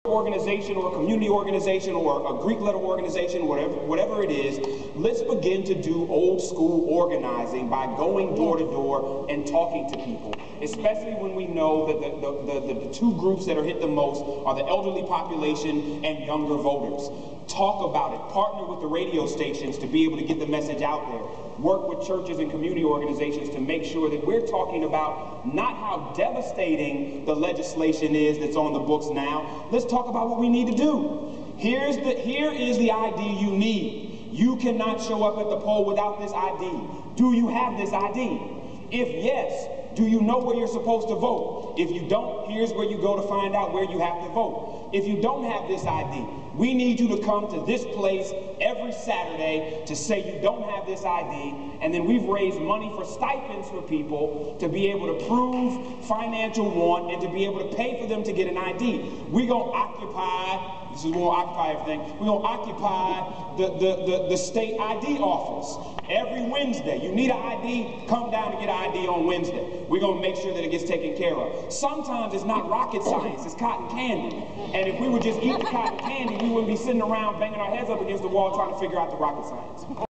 organization or a community organization or a Greek letter organization, whatever it is, let's begin to do old school organizing by going door to door and talking to people, especially when we know that the two groups that are hit the most are the elderly population and younger voters. Talk about it. Partner with the radio stations to be able to get the message out there. Work with churches and community organizations to make sure that we're talking about not how devastating the legislation is that's on the books now. Let's talk about what we need to do. Here is the ID you need. You cannot show up at the poll without this ID. Do you have this ID? If yes, do you know where you're supposed to vote? If you don't, here's where you go to find out where you have to vote. If you don't have this ID, we need you to come to this place every Saturday to say you don't have this ID, and then we've raised money for stipends for people to be able to prove financial want and to be able to pay for them to get an ID. We're going to occupy, this is where we'll occupy everything, we're going to occupy the state ID office. Every Wednesday, you need an ID, come down and get an ID on Wednesday. We're going to make sure that it gets taken care of. Sometimes it's not rocket science, it's cotton candy. And if we would just eat the cotton candy, we wouldn't be sitting around banging our heads up against the wall trying to figure out the rocket science.